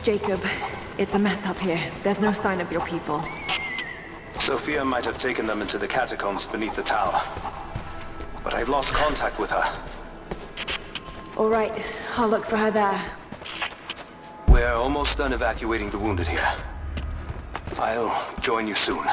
Jacob, it's a mess up here. There's no sign of your people. Sophia might have taken them into the catacombs beneath the tower. But I've lost contact with her. All right, I'll look for her there. We're almost done evacuating the wounded here. I'll join you soon.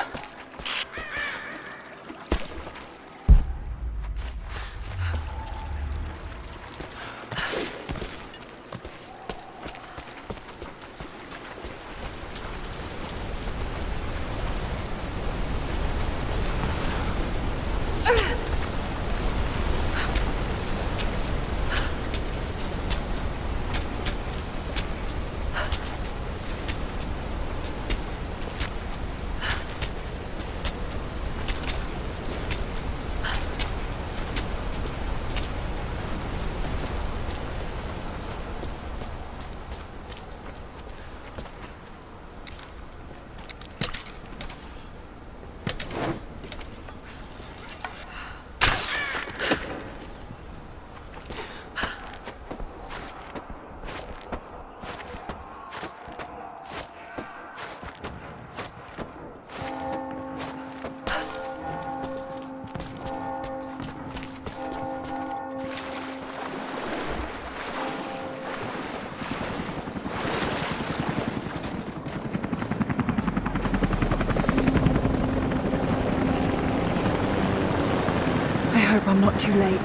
I hope I'm not too late.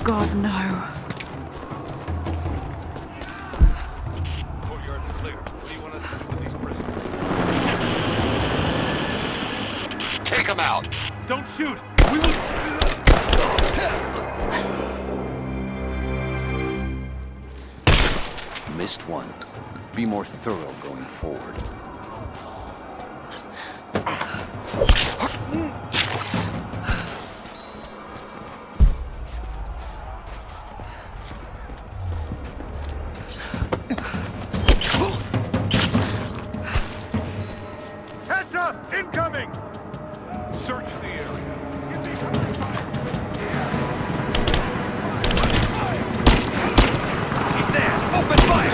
God, no. Courtyard's clear. What do you want us to do with these prisoners? Take them out! Don't shoot! We will... Missed one. Be more thorough going forward. Heads up! Incoming! Search the area. She's there! Open fire!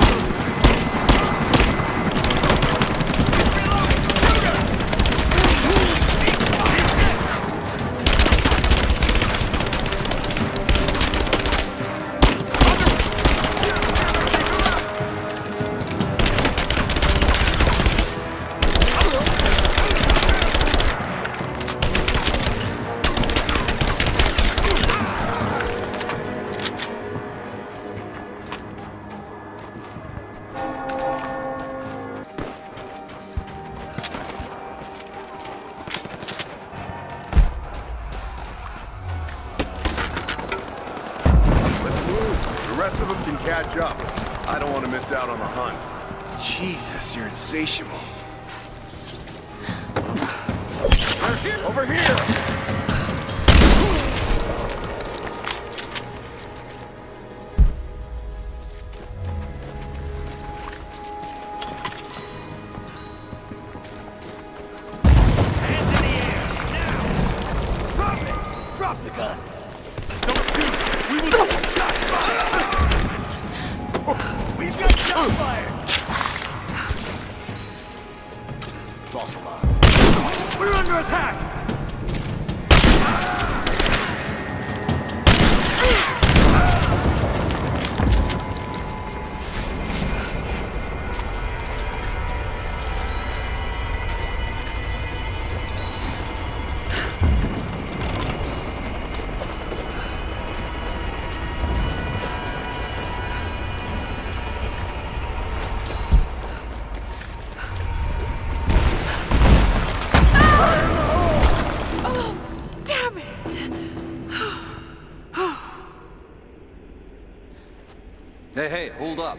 The rest of them can catch up. I don't want to miss out on the hunt. Jesus, you're insatiable. Over here! Hands in the air! Now! Drop it! Drop the gun! Don't shoot! We will... Shot fire! We've got shot fire! False alarm. We're under attack! Hey, hold up.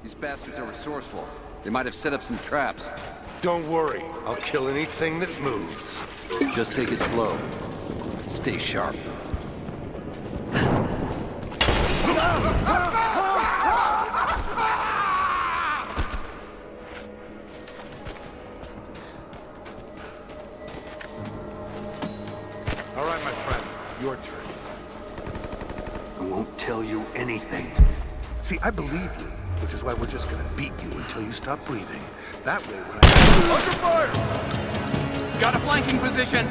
These bastards are resourceful. They might have set up some traps. Don't worry. I'll kill anything that moves. Just take it slow. Stay sharp. All right, my friend. Your turn. I won't tell you anything. See, I believe you, which is why we're just gonna beat you until you stop breathing. That way, when I... Under fire! Got a flanking position!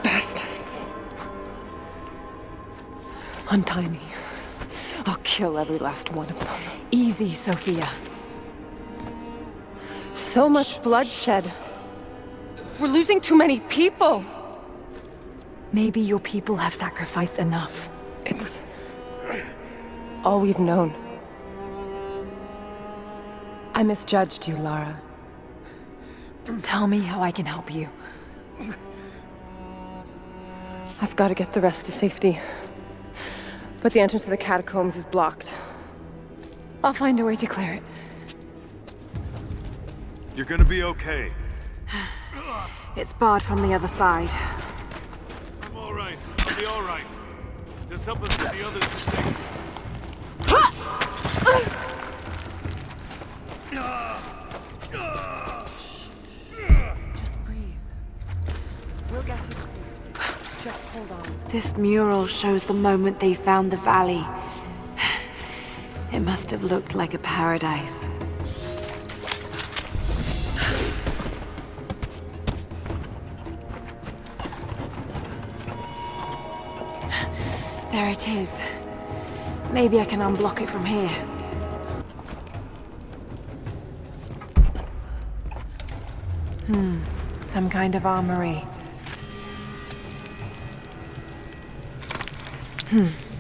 Bastards. Untie me. I'll kill every last one of them. Easy, Sophia. So much bloodshed. We're losing too many people. Maybe your people have sacrificed enough. It's all we've known. I misjudged you, Lara. Tell me how I can help you. I've got to get the rest to safety. But the entrance to the catacombs is blocked. I'll find a way to clear it. You're gonna be okay. It's barred from the other side. I'm all right. I'll be all right. Just help us get the others to safety. Just breathe. We'll get you to safety. Just hold on. This mural shows the moment they found the valley. It must have looked like a paradise. There it is. Maybe I can unblock it from here. Some kind of armory.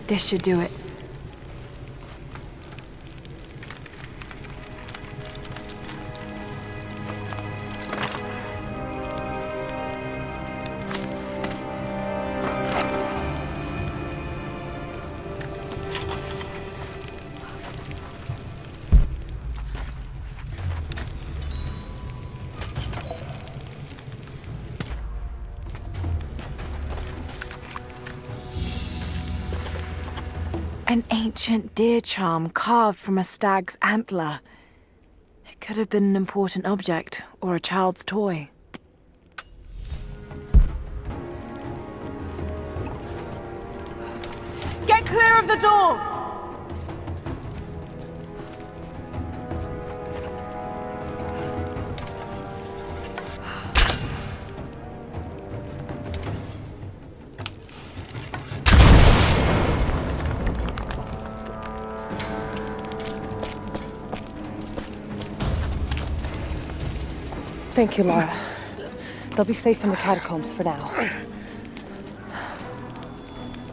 This should do it. An ancient deer charm carved from a stag's antler. It could have been an important object, or a child's toy. Get clear of the door! Thank you, Lara. They'll be safe in the catacombs for now.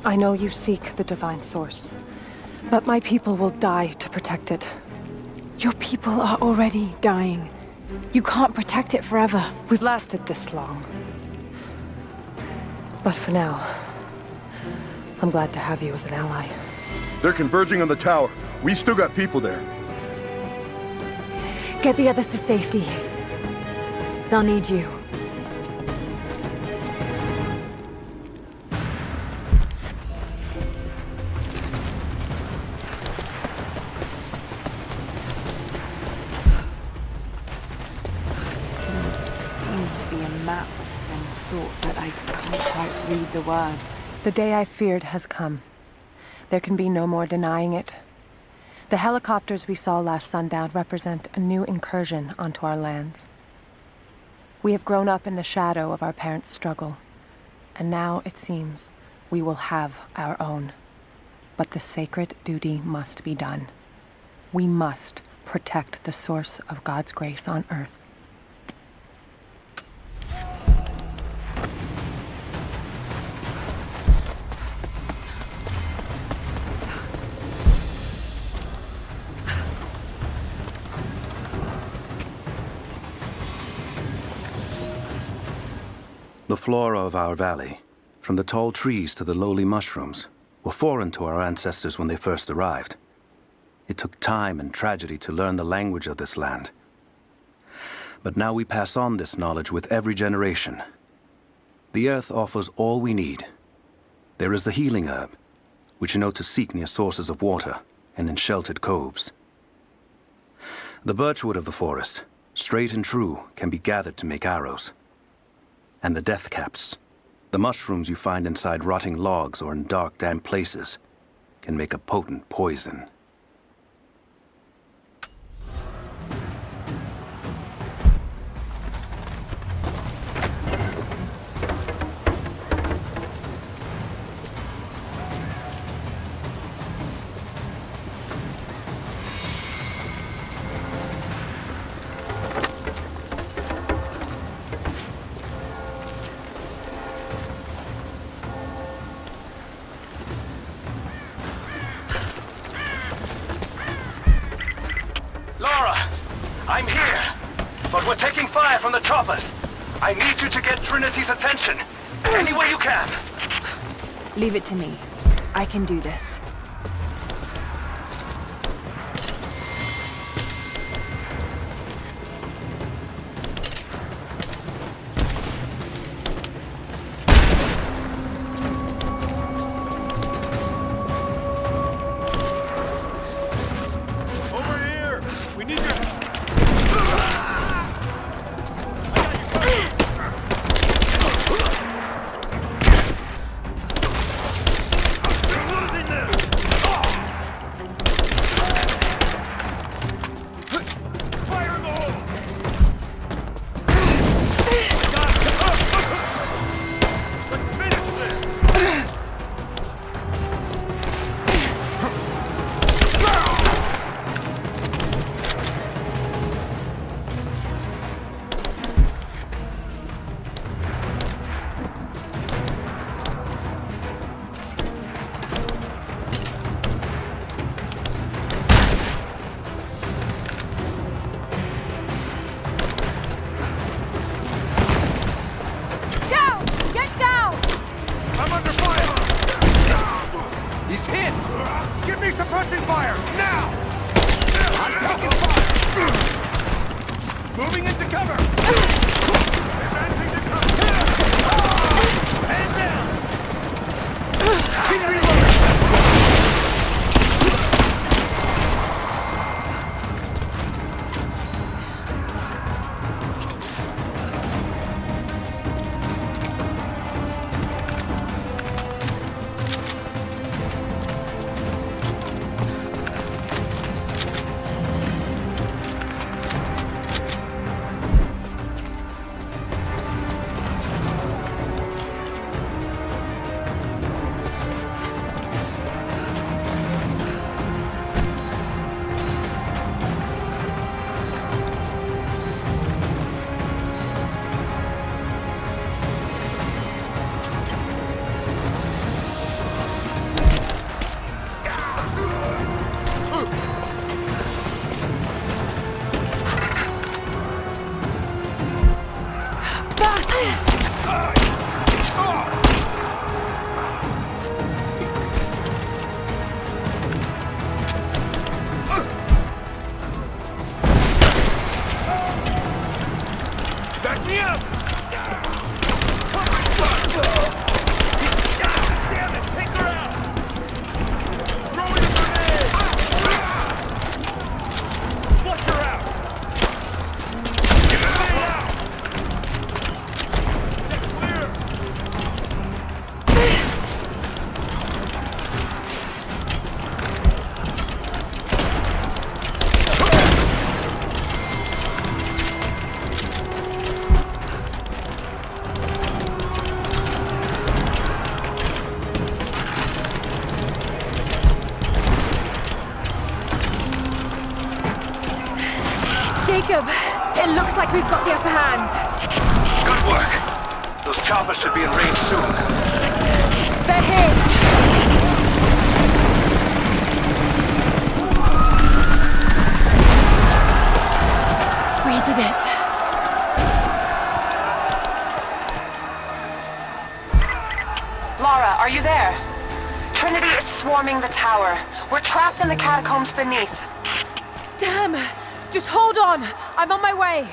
I know you seek the divine source, but my people will die to protect it. Your people are already dying. You can't protect it forever. We've lasted this long. But for now, I'm glad to have you as an ally. They're converging on the tower. We still got people there. Get the others to safety. They'll need you. Seems to be a map of some sort, but I can't quite read the words. The day I feared has come. There can be no more denying it. The helicopters we saw last sundown represent a new incursion onto our lands. We have grown up in the shadow of our parents' struggle, and now, it seems, we will have our own. But the sacred duty must be done. We must protect the source of God's grace on Earth. The flora of our valley, from the tall trees to the lowly mushrooms, were foreign to our ancestors when they first arrived. It took time and tragedy to learn the language of this land. But now we pass on this knowledge with every generation. The earth offers all we need. There is the healing herb, which you know to seek near sources of water and in sheltered coves. The birchwood of the forest, straight and true, can be gathered to make arrows. And the death caps, the mushrooms you find inside rotting logs or in dark, damp places, can make a potent poison. I'm here, but we're taking fire from the choppers. I need you to get Trinity's attention, any way you can. Leave it to me. I can do this. Over here! We need your... Give me suppressing fire, now! I'm taking fire! Moving into cover! Advancing to cover! Hand down! Keep reloading! Back me up! Damn it, take her out! Throwing a grenade! Flush her out! Get her out! Get clear! Jacob, it looks like we've got the upper hand. Good work. Those choppers should be in range soon. They're here. We did it. the tower. We're trapped in the catacombs beneath. Damn! Just hold on! I'm on my way!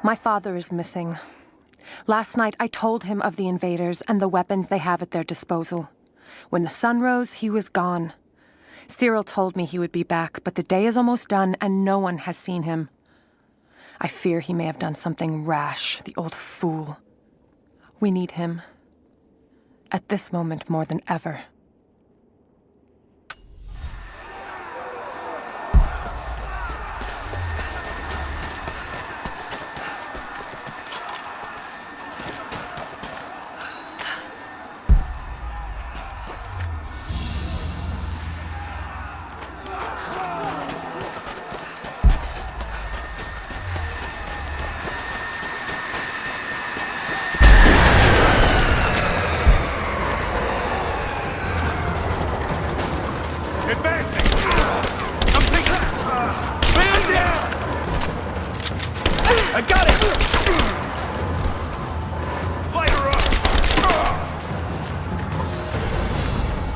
My father is missing. Last night, I told him of the invaders and the weapons they have at their disposal. When the sun rose, he was gone. Cyril told me he would be back, but the day is almost done and no one has seen him. I fear he may have done something rash, the old fool. We need him. At this moment more than ever.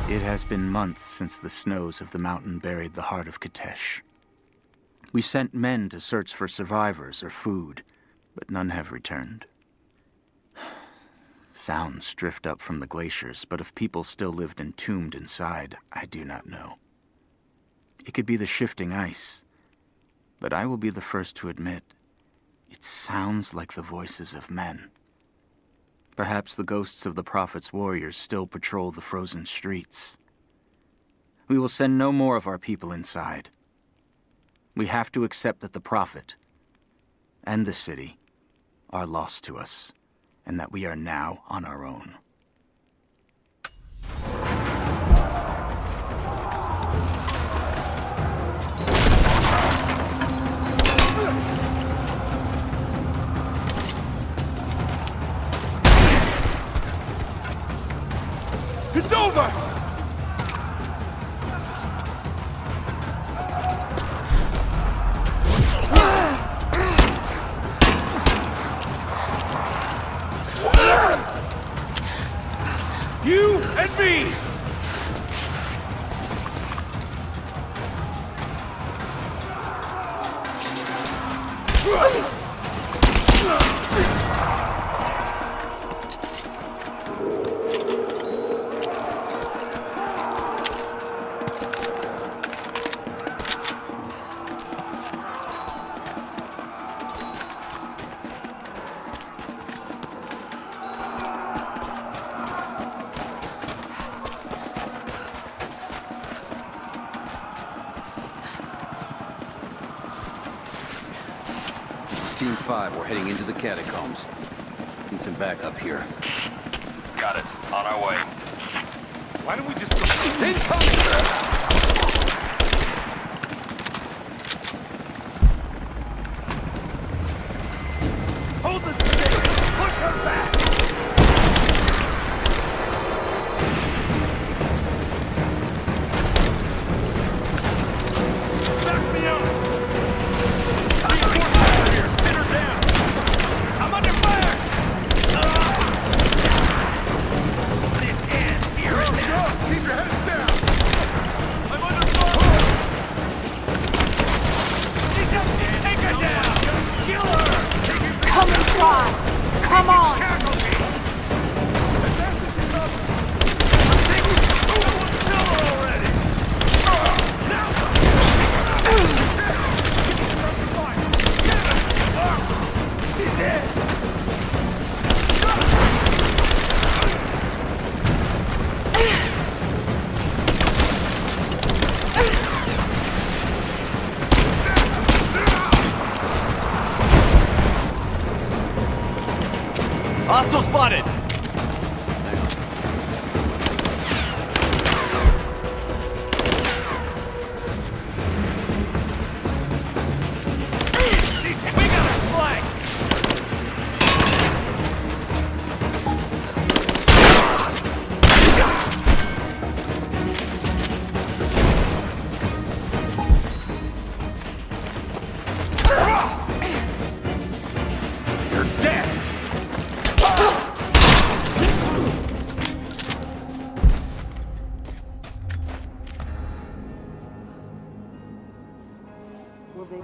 It has been months since the snows of the mountain buried the heart of Kitezh. We sent men to search for survivors or food, but none have returned. Sounds drift up from the glaciers, but if people still lived entombed inside, I do not know. It could be the shifting ice, but I will be the first to admit, it sounds like the voices of men. Perhaps the ghosts of the Prophet's warriors still patrol the frozen streets. We will send no more of our people inside. We have to accept that the Prophet and the city are lost to us, and that we are now on our own. It's over! You and me! Team 5, we're heading into the catacombs. Need some backup here. Got it. On our way. Why don't we just... Hold this position! Push her back! Back me up! Keep your heads down!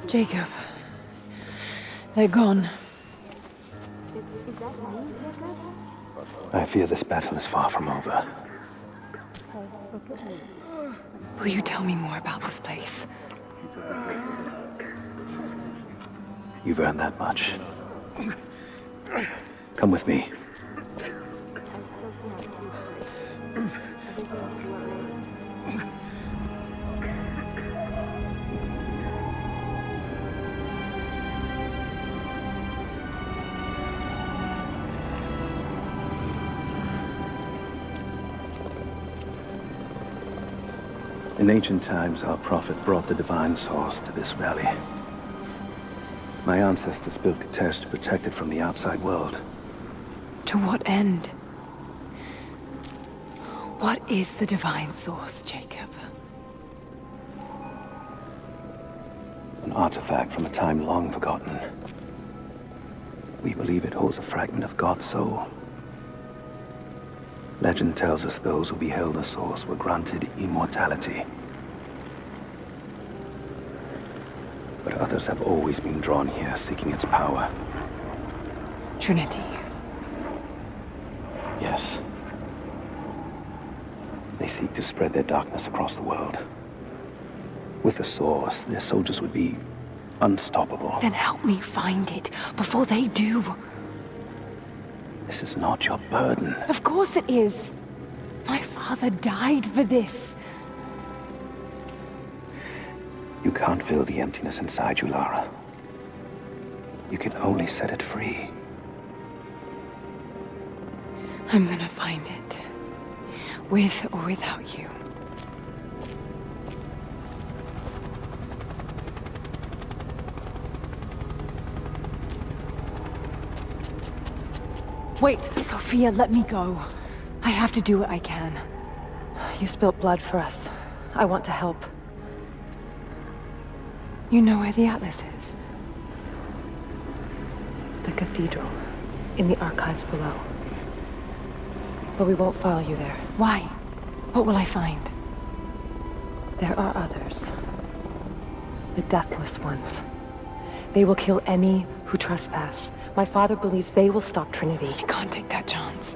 Jacob. They're gone. I fear this battle is far from over. Will you tell me more about this place? You've earned that much. Come with me. In ancient times, our prophet brought the divine source to this valley. My ancestors built Kitesh to protect it from the outside world. To what end? What is the divine source, Jacob? An artifact from a time long forgotten. We believe it holds a fragment of God's soul. Legend tells us those who beheld the source were granted immortality. But others have always been drawn here, seeking its power. Trinity. Yes. They seek to spread their darkness across the world. With the source, their soldiers would be unstoppable. Then help me find it before they do. This is not your burden. Of course it is. My father died for this. You can't fill the emptiness inside you, Lara. You can only set it free. I'm gonna find it. With or without you. Wait, Sophia, let me go. I have to do what I can. You spilt blood for us. I want to help. You know where the Atlas is? The cathedral. In the archives below. But we won't follow you there. Why? What will I find? There are others. The Deathless Ones. They will kill any who trespass. My father believes they will stop Trinity. I can't take that chance.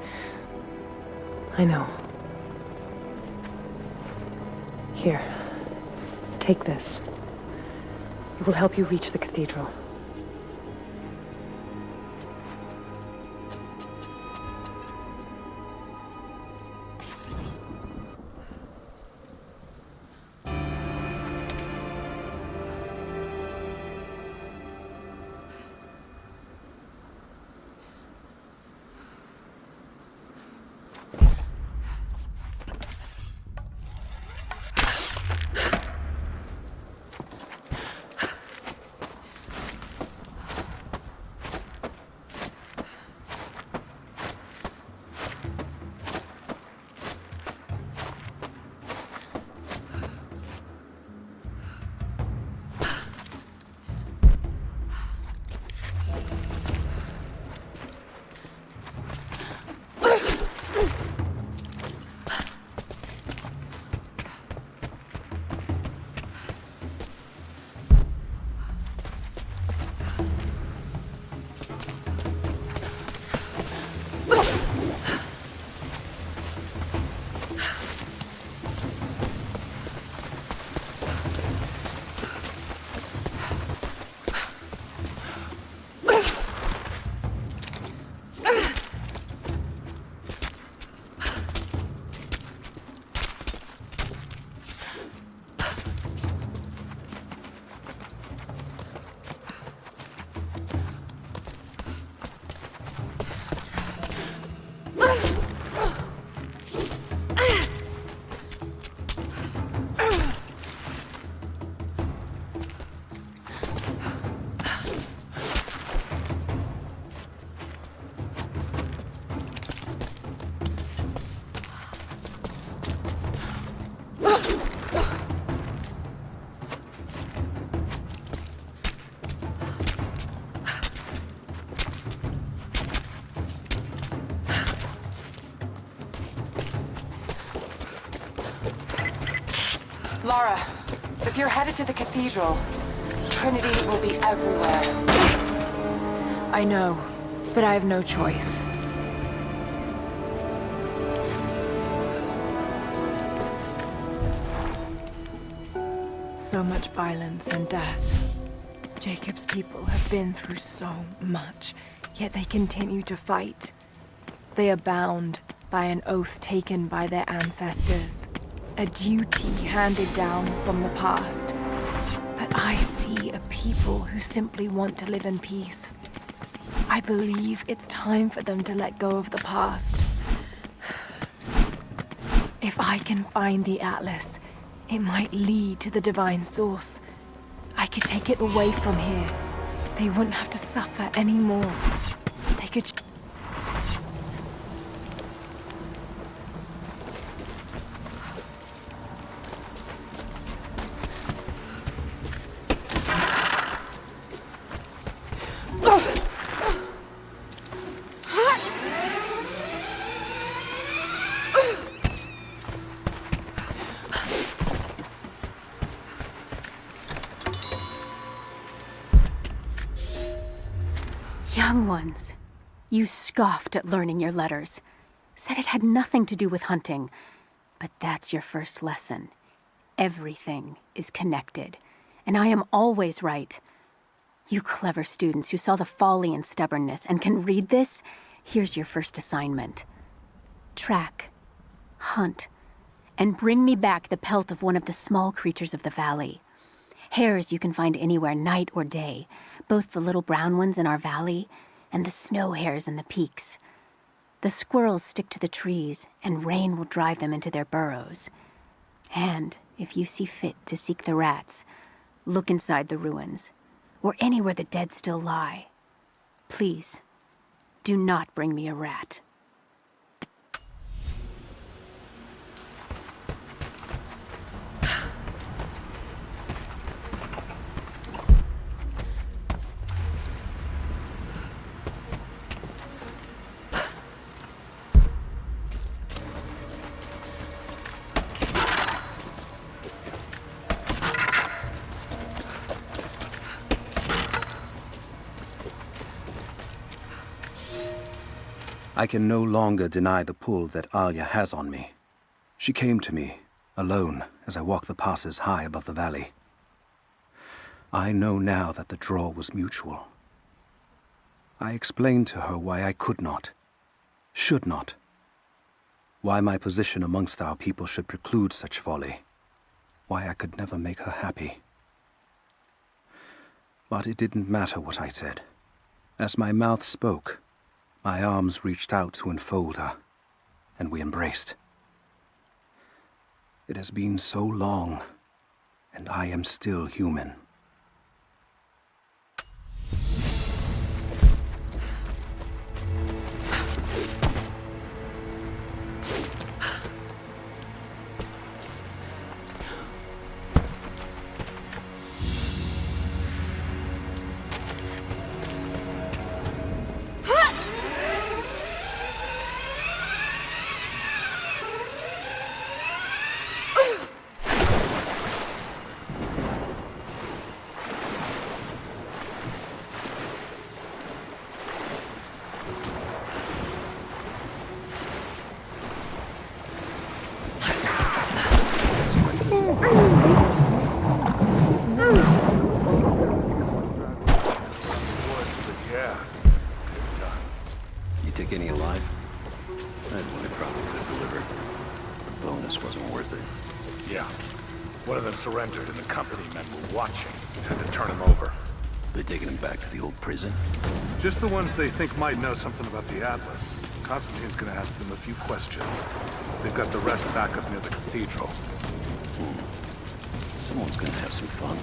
I know. Here. Take this. It will help you reach the cathedral. Lara, if you're headed to the cathedral, Trinity will be everywhere. I know, but I have no choice. So much violence and death. Jacob's people have been through so much, yet they continue to fight. They are bound by an oath taken by their ancestors, a duty handed down from the past. But I see a people who simply want to live in peace. I believe it's time for them to let go of the past. If I can find the Atlas, it might lead to the divine source. I could take it away from here. They wouldn't have to suffer anymore. They could... Young ones, you scoffed at learning your letters. Said it had nothing to do with hunting. But that's your first lesson. Everything is connected, and I am always right. You clever students who saw the folly and stubbornness and can read this, here's your first assignment. Track, hunt, and bring me back the pelt of one of the small creatures of the valley. Hares you can find anywhere, night or day, both the little brown ones in our valley and the snow hares in the peaks. The squirrels stick to the trees, and rain will drive them into their burrows. And if you see fit to seek the rats, look inside the ruins, or anywhere the dead still lie. Please, do not bring me a rat. I can no longer deny the pull that Alia has on me. She came to me, alone, as I walked the passes high above the valley. I know now that the draw was mutual. I explained to her why I could not, should not, why my position amongst our people should preclude such folly, why I could never make her happy. But it didn't matter what I said. As my mouth spoke, my arms reached out to enfold her, and we embraced. It has been so long, and I am still human. Surrendered and the company men were watching. Had to turn him over. They taking him back to the old prison? Just the ones they think might know something about the Atlas. Constantine's gonna ask them a few questions. They've got the rest back up near the cathedral. Someone's gonna have some fun.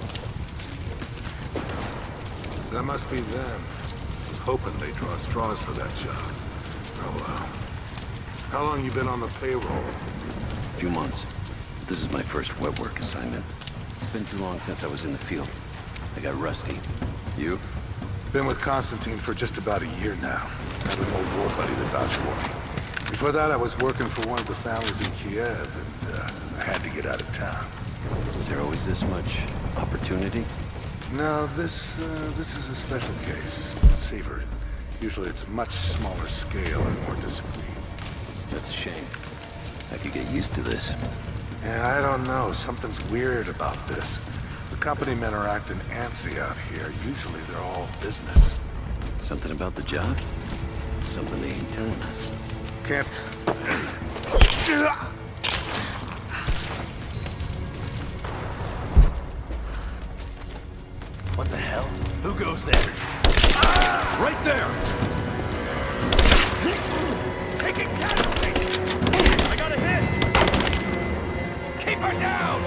That must be them. I was hoping they'd draw straws for that job. Oh well. How long you been on the payroll? A few months. This is my first web work assignment. It's been too long since I was in the field. I got rusty. You? Been with Constantine for just about a year now. I have an old war buddy that vouched for me. Before that, I was working for one of the families in Kiev, and I had to get out of town. Is there always this much opportunity? No, this is a special case. Savor it. Usually it's much smaller scale and more discreet. That's a shame. I could get used to this. Yeah, I don't know. Something's weird about this. The company men are acting antsy out here. Usually they're all business. Something about the job? Something they ain't telling us. Can't... What the hell? Who goes there? Right there! Taking casualties! I got a hit! Keep her down!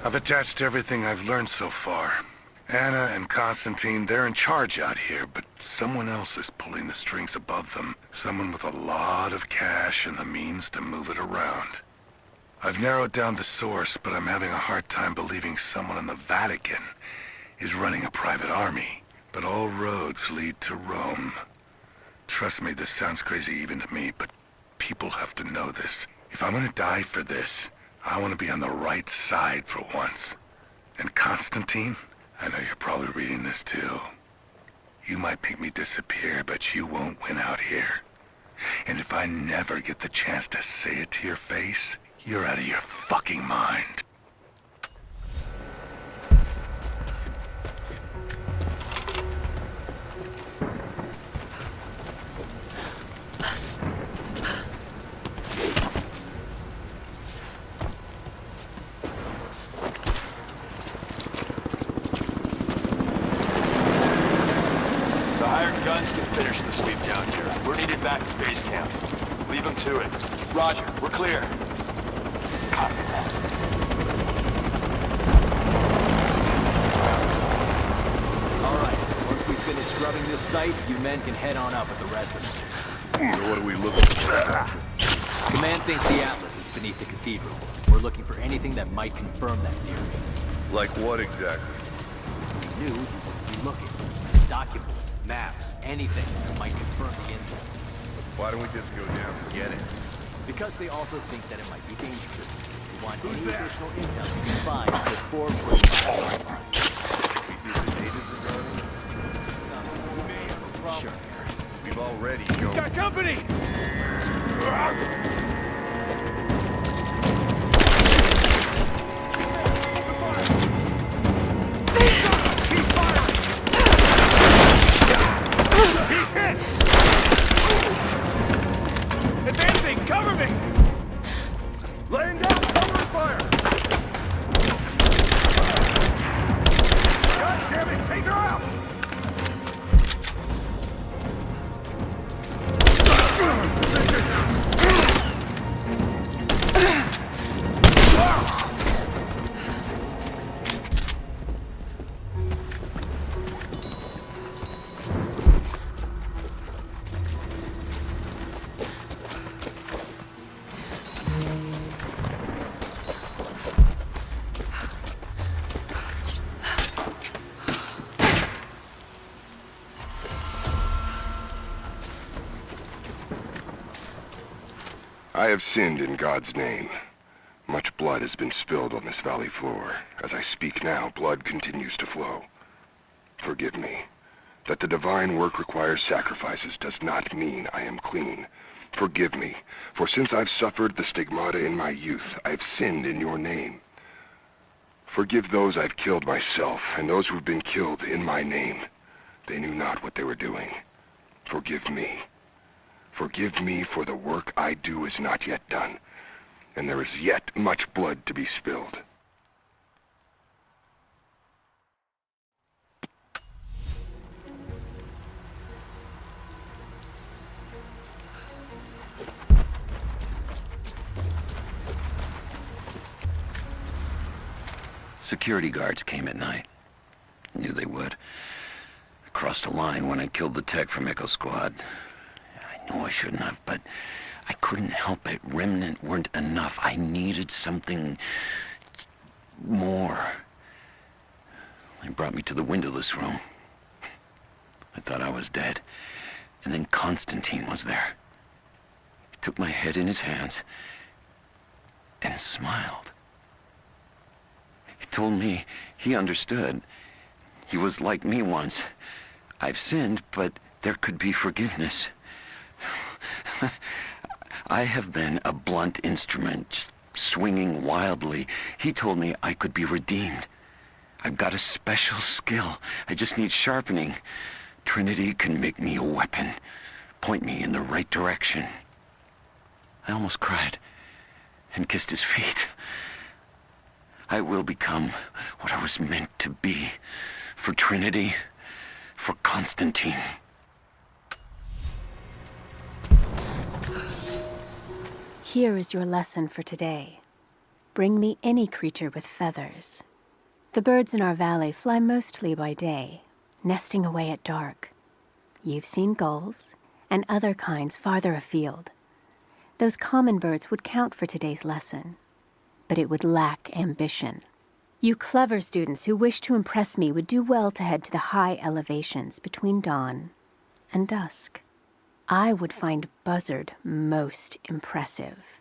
I've attached everything I've learned so far. Anna and Constantine, they're in charge out here, but someone else is pulling the strings above them. Someone with a lot of cash and the means to move it around. I've narrowed down the source, but I'm having a hard time believing someone in the Vatican is running a private army. But all roads lead to Rome. Trust me, this sounds crazy even to me, but people have to know this. If I'm gonna die for this, I want to be on the right side for once. And Constantine, I know you're probably reading this too. You might make me disappear, but you won't win out here. And if I never get the chance to say it to your face, you're out of your fucking mind. Guns can finish the sweep down here. We're needed back at base camp. Leave them to it. Roger, we're clear. Copy that. All right, once we finish scrubbing this site, you men can head on up with the rest of it. So what are we looking for? Command thinks the Atlas is beneath the cathedral. We're looking for anything that might confirm that theory. Like what exactly? If we knew, we would be looking. Documents, maps, anything that might confirm the info. Why don't we just go down and get it? Because they also think that it might be dangerous. We want any additional intel we can find before we We think the natives are running? Sure. We've already shown... Got company! Cover me! Laying down cover fire! God damn it, take her out! I have sinned in God's name. Much blood has been spilled on this valley floor. As I speak now, blood continues to flow. Forgive me. That the divine work requires sacrifices does not mean I am clean. Forgive me, for since I've suffered the stigmata in my youth, I have sinned in your name. Forgive those I've killed myself, and those who've been killed in my name. They knew not what they were doing. Forgive me. Forgive me, for the work I do is not yet done, and there is yet much blood to be spilled. Security guards came at night. Knew they would. I crossed a line when I killed the tech from Echo Squad. I knew I shouldn't have, but I couldn't help it. Remnant weren't enough. I needed something more. They brought me to the windowless room. I thought I was dead. And then Constantine was there. He took my head in his hands and smiled. He told me he understood. He was like me once. I've sinned, but there could be forgiveness. I have been a blunt instrument, just swinging wildly. He told me I could be redeemed. I've got a special skill. I just need sharpening. Trinity can make me a weapon, point me in the right direction. I almost cried and kissed his feet. I will become what I was meant to be. For Trinity, for Constantine. Here is your lesson for today. Bring me any creature with feathers. The birds in our valley fly mostly by day, nesting away at dark. You've seen gulls and other kinds farther afield. Those common birds would count for today's lesson, but it would lack ambition. You clever students who wish to impress me would do well to head to the high elevations between dawn and dusk. I would find Buzzard most impressive.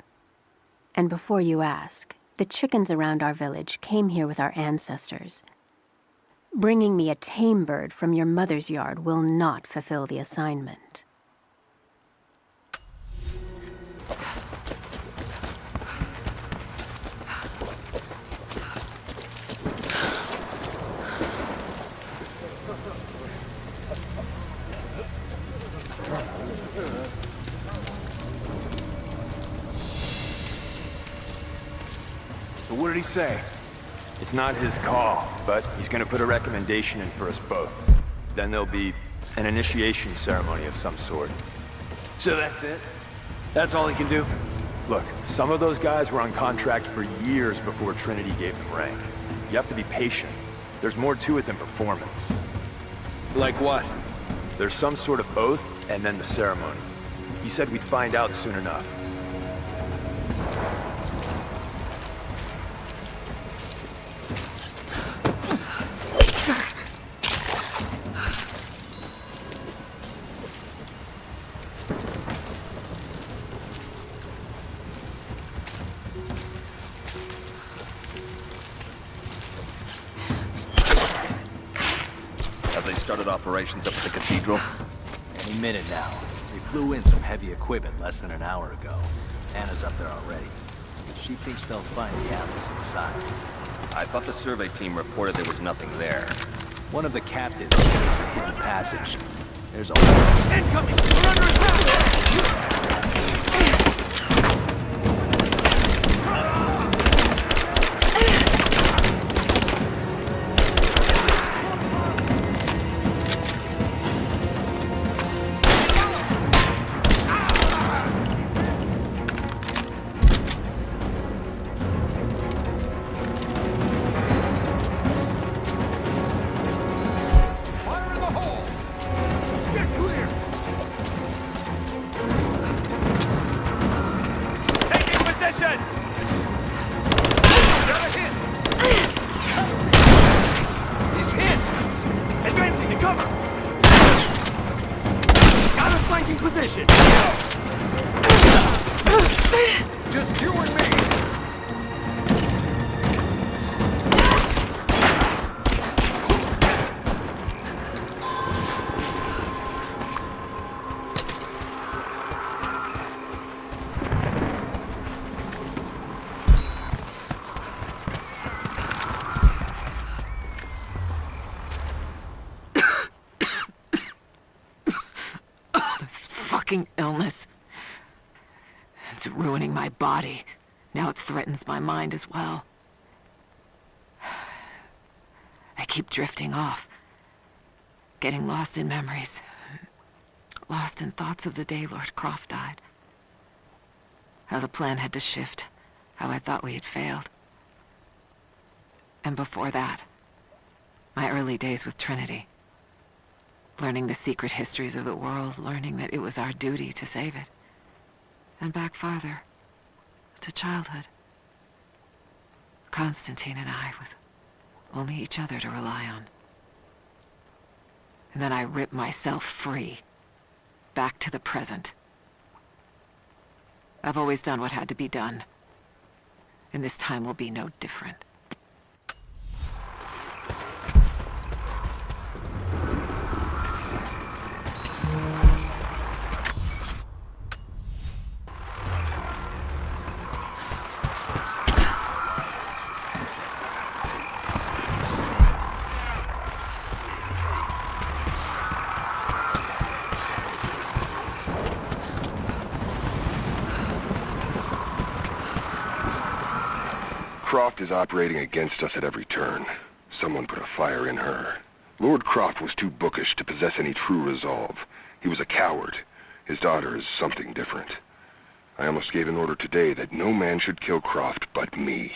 And before you ask, the chickens around our village came here with our ancestors. Bringing me a tame bird from your mother's yard will not fulfill the assignment. So what did he say? It's not his call, but he's gonna put a recommendation in for us both. Then there'll be an initiation ceremony of some sort. So that's it? That's all he can do? Look, some of those guys were on contract for years before Trinity gave them rank. You have to be patient. There's more to it than performance. Like what? There's some sort of oath, and then the ceremony. He said we'd find out soon enough. Have they started operations up at the cathedral? Any minute now. They flew in some heavy equipment less than an hour ago. Anna's up there already. She thinks they'll find the atlas inside. I thought the survey team reported there was nothing there. One of the captains knows a hidden passage. There's a... Incoming! We're under attack! Position! Just you and me! Illness. It's ruining my body. Now it threatens my mind as well. I keep drifting off, getting lost in memories, lost in thoughts of the day Lord Croft died. How the plan had to shift, how I thought we had failed. And before that, my early days with Trinity. Learning the secret histories of the world, learning that it was our duty to save it. and back farther, to childhood. Constantine and I, with only each other to rely on. And then I rip myself free, back to the present. I've always done what had to be done, and this time will be no different. Croft is operating against us at every turn. Someone put a fire in her. Lord Croft was too bookish to possess any true resolve. He was a coward. His daughter is something different. I almost gave an order today that no man should kill Croft but me.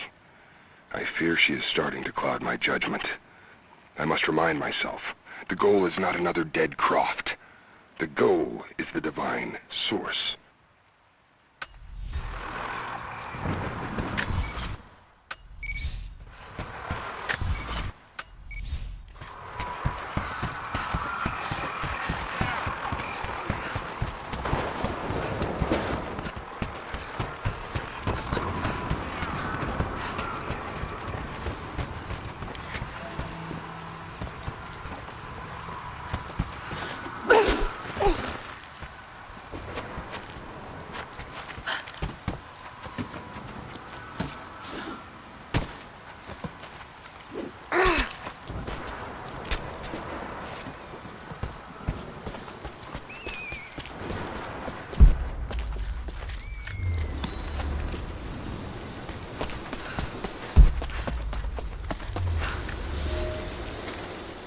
I fear she is starting to cloud my judgment. I must remind myself, the goal is not another dead Croft. The goal is the divine source.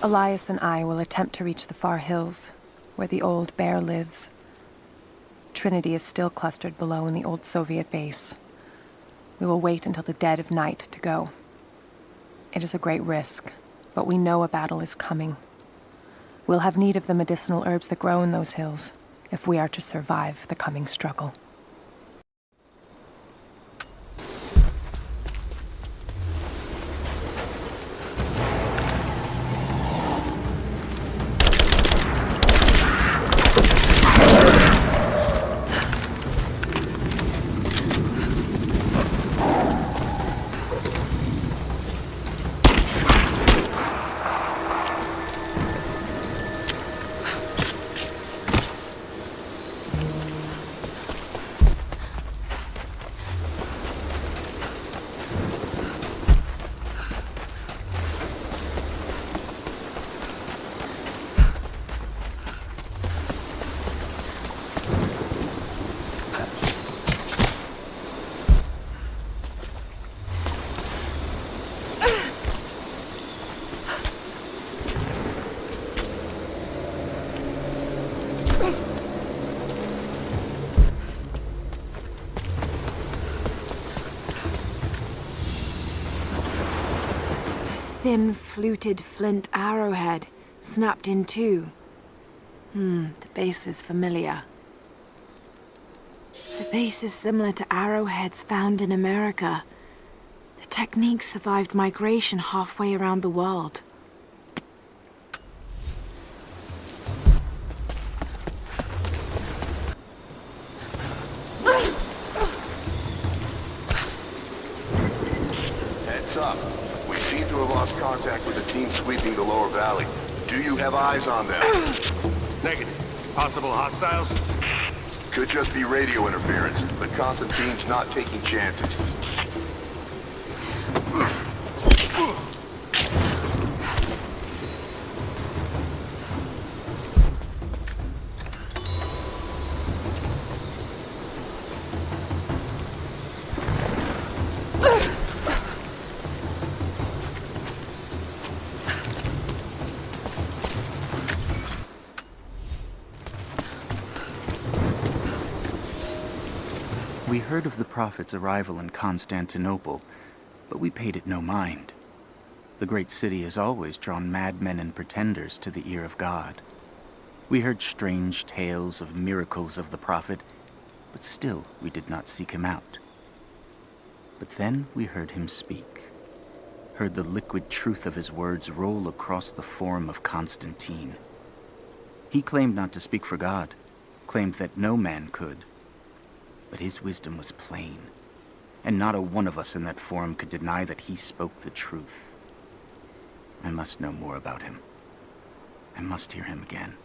Elias and I will attempt to reach the far hills, where the old bear lives. Trinity is still clustered below in the old Soviet base. We will wait until the dead of night to go. It is a great risk, but we know a battle is coming. We'll have need of the medicinal herbs that grow in those hills, if we are to survive the coming struggle. Thin, fluted flint arrowhead, snapped in two. The base is familiar. The base is similar to arrowheads found in America. The technique survived migration halfway around the world. Heads up. We seem to have lost contact with the team sweeping the lower valley. Do you have eyes on them? Negative. Possible hostiles? Could just be radio interference, but Constantine's not taking chances. We heard of the Prophet's arrival in Constantinople, but we paid it no mind. The great city has always drawn madmen and pretenders to the ear of God. We heard strange tales of miracles of the Prophet, but still we did not seek him out. But then we heard him speak, heard the liquid truth of his words roll across the form of Constantine. He claimed not to speak for God, claimed that no man could. But his wisdom was plain, and not a one of us in that forum could deny that he spoke the truth. I must know more about him. I must hear him again.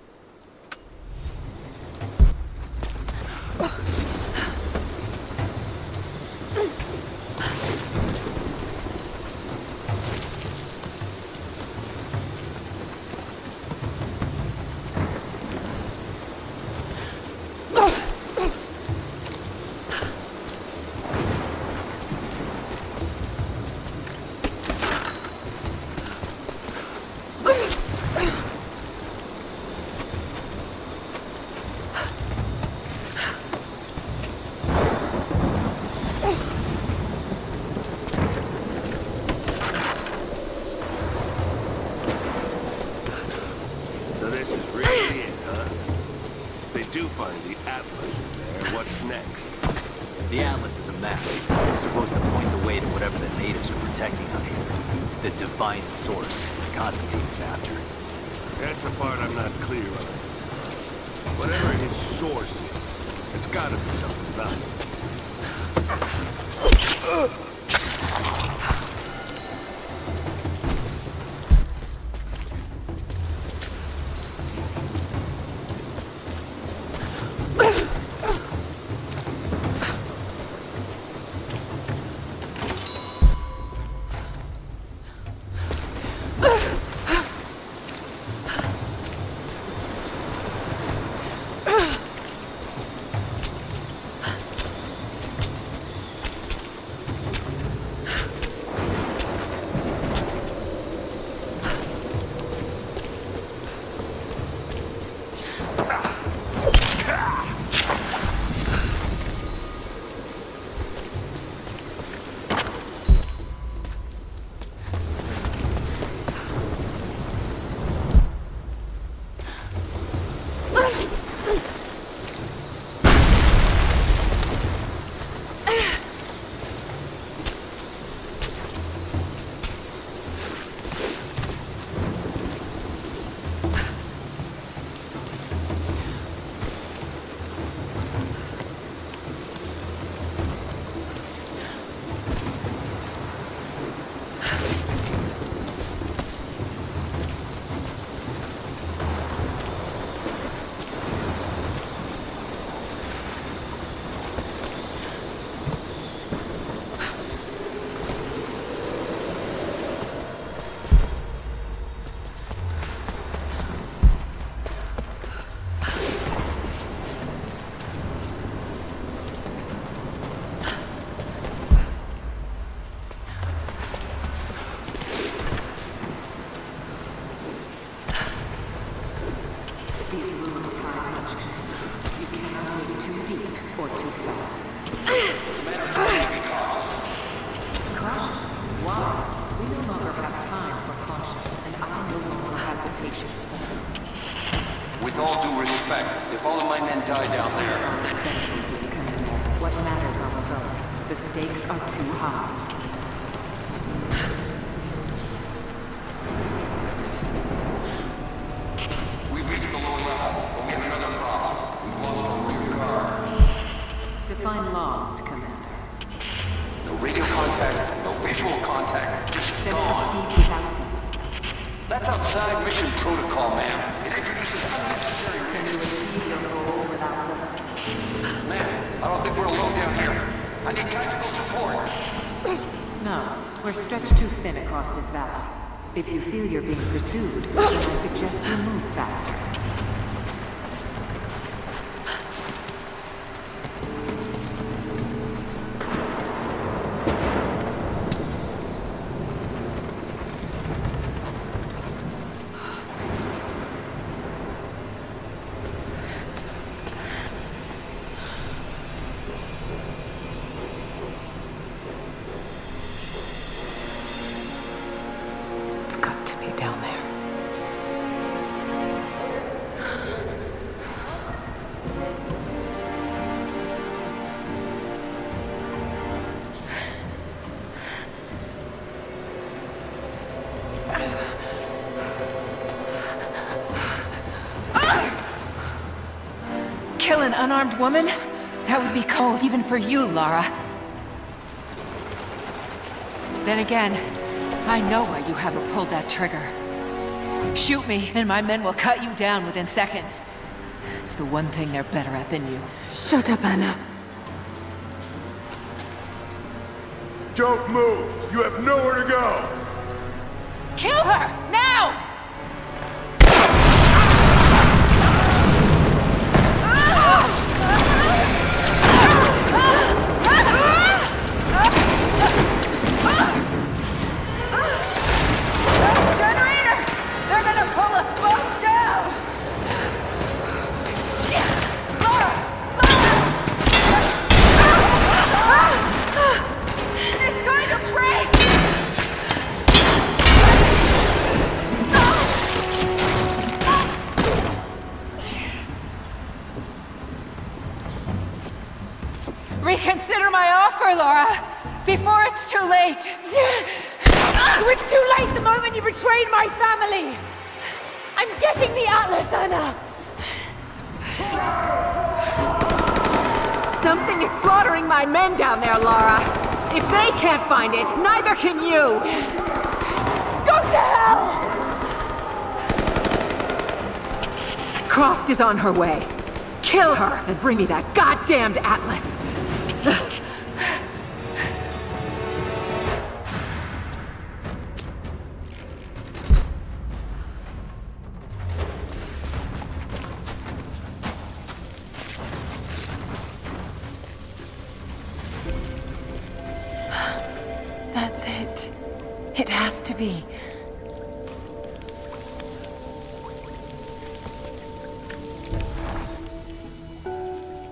So this is really it, huh? If they do find the Atlas in there, what's next? The Atlas is a map. It's supposed to point the way to whatever the natives are protecting out here. The divine source Constantine's after. That's the part I'm not clear on. Whatever his source is, it's gotta be something valuable. With all due respect, if all of my men die down there... What matters are results. The stakes are too high. We've reached the lower level, but we have another problem. We've lost our rear guard. Define lost, Commander. No radio contact, no visual contact, just Then gone. proceed without them. That's outside mission protocol, ma'am. It introduces unnecessary Can you achieve your goal without them? Ma'am, I don't think we're alone down here. I need tactical support. No, we're stretched too thin across this valley. If you feel you're being pursued, then I suggest you move faster. It's got to be down there. unarmed woman? That would be cold even for you, Lara. Then again, I know why you haven't pulled that trigger. Shoot me, and my men will cut you down within seconds. It's the one thing they're better at than you. Shut up, Anna. Don't move! You have nowhere to go! Kill her! Now! Generators! They're gonna pull us both down! Laura! It's going to break! Reconsider my offer, Laura, before it's too late. It was too late the moment you betrayed my family! I'm getting the Atlas, Anna! Something is slaughtering my men down there, Lara. If they can't find it, neither can you. Go to hell! Croft is on her way. Kill her and bring me that goddamned Atlas. That's it. It has to be.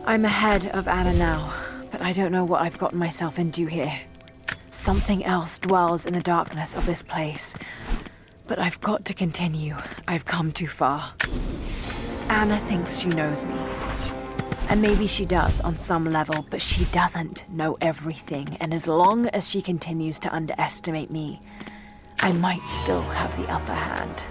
I'm ahead of Anna now, but I don't know what I've gotten myself into here. Something else dwells in the darkness of this place. But I've got to continue. I've come too far. Anna thinks she knows me. And maybe she does on some level, but she doesn't know everything. And as long as she continues to underestimate me, I might still have the upper hand.